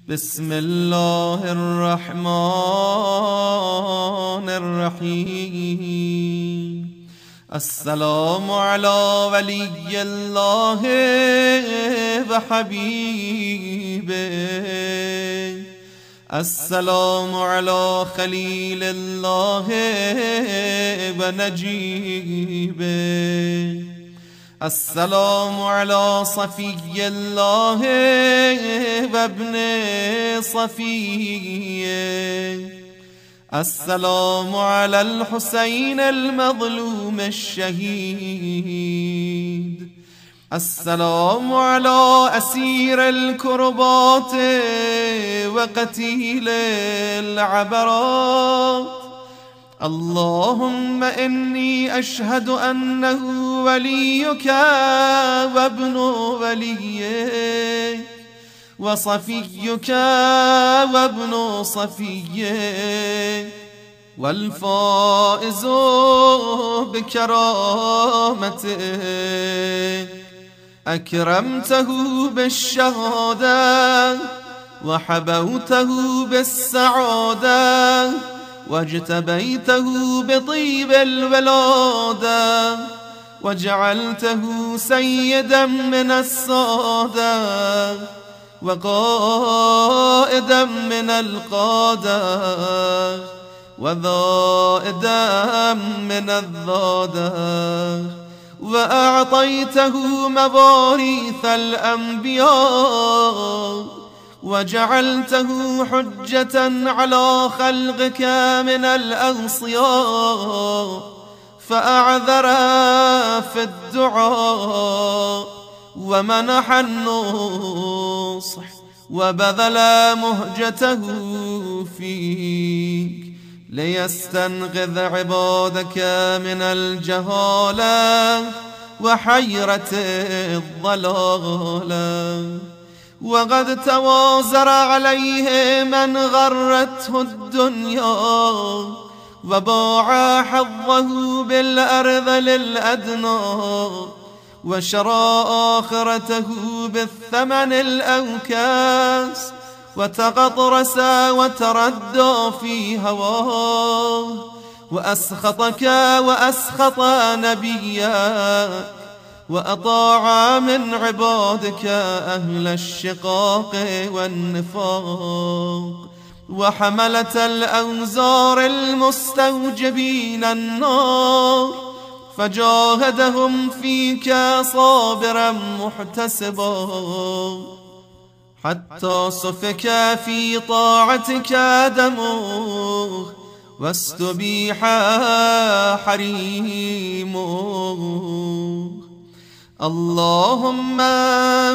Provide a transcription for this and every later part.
بسم الله الرحمن الرحيم. السلام على ولي الله وحبيبه، السلام على خليل الله ونجيبه، السلام على صفي الله وابن صفيه، السلام على الحسين المظلوم الشهيد، السلام على أسير الكربات وقتيل العبرات. اللهم إني أشهد أنه وليك وابن وليك وصفيك وابن صفيك والفائز بكرامتك، أكرمته بالشهادة وحبوته بالسعادة واجتبيته بطيب الولادة وجعلته سيدا من السادة وقائدا من القادة وذائدا من الذادة، وأعطيته مواريث الأنبياء وجعلته حجة على خلقك من الأوصياء، فأعذر في الدعاء ومنح النصح وبذل مهجته فيك ليستنقذ عبادك من الجهالة وحيرة الضلالة. وقد توازر عليه من غرته الدنيا وباع حظه بالأرذل الأدنى وشرى آخرته بالثمن الأوكاس وتغطرس وتردى في هواه، وأسخطك وأسخط نبيك وأطاع من عبادك أهل الشقاق والنفاق وحملة الأوزار المستوجبين النار، فجاهدهم فيك صابرا محتسبا حتى سفك في طاعتك دمه واستبيح حريمه. اللهم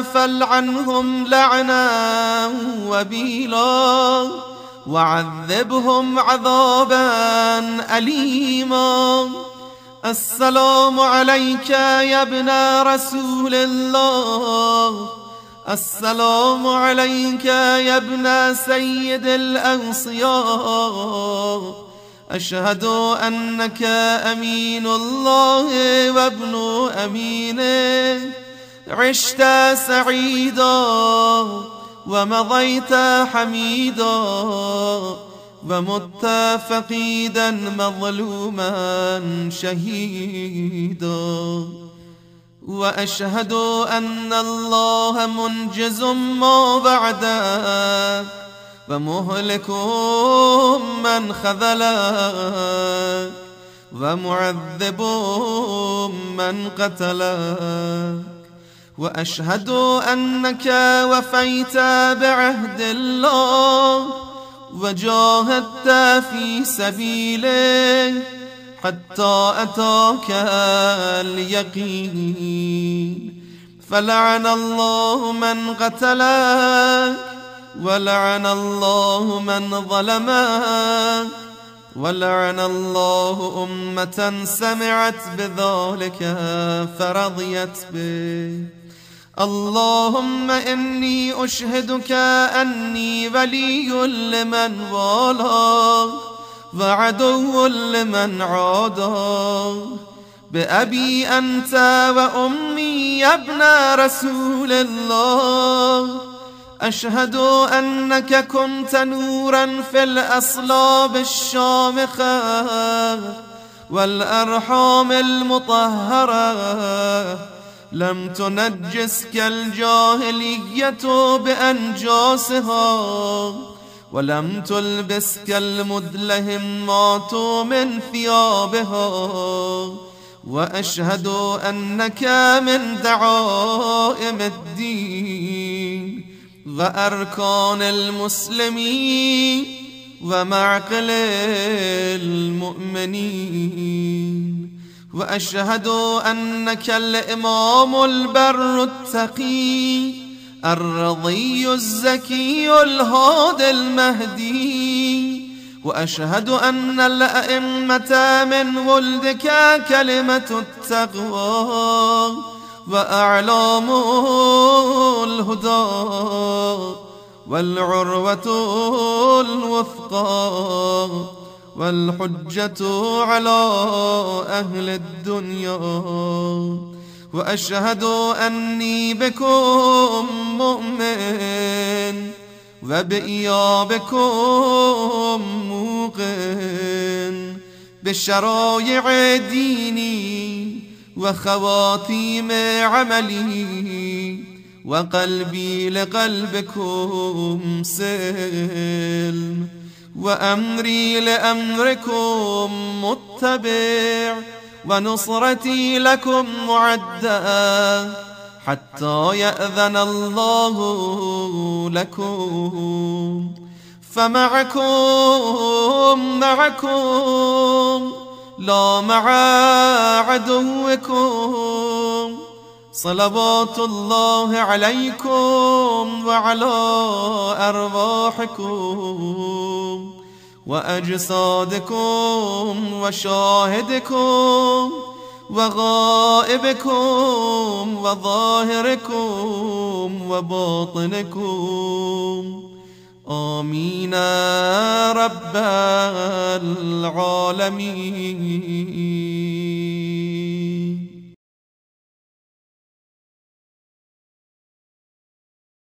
فلعنهم لعنا وبيلا وعذبهم عذابا أليما. السلام عليك يا ابن رسول الله، السلام عليك يا ابن سيد الأوصياء، أشهد أنك أمين الله وابن أمينه، عشت سعيدا ومضيت حميدا ومت فقيدا مظلوما شهيدا، وأشهد أن الله منجز ما بعدك ومهلك من خذلك ومعذب من قتلك، وأشهد أنك وفيت بعهد الله وجاهدت في سبيله حتى أتاك اليقين، فلعن الله من قتلك ولعن الله من ظلمك ولعن الله أمة سمعت بذلك فرضيت به. اللهم إني أشهدك أني ولي لمن والاه وعدو لمن عاداه، بأبي أنت وأمي يا ابن رسول الله، أشهد أنك كنت نورا في الأصلاب الشامخة والأرحام المطهرة، لم تنجسك الجاهلية بأنجاسها، ولم تلبسك المدلهمات من ثيابها. وأشهد أنك من دعائم الدين وأركان المسلمين ومعقل المؤمنين. وأشهد أنك الإمام البر التقي الرضي الزكي الهادي المهدي. وأشهد أن الأئمة من ولدك كلمة التقوى وأعلام الهدى والعروة الوثقى والحجة على أهل الدنيا. وأشهد أني بكم مؤمن وبإيابكم موقن، بشرايع ديني وخواتيم عملي، وقلبي لقلبكم سلم، وأمري لأمركم متبع، ونصرتي لكم معدة حتى يأذن الله لكم. فمعكم لا مع عدوكم. صلوات الله عليكم وعلى أرواحكم وأجسادكم وشاهدكم وغائبكم وظاهركم وباطنكم. آمين رب العالمين.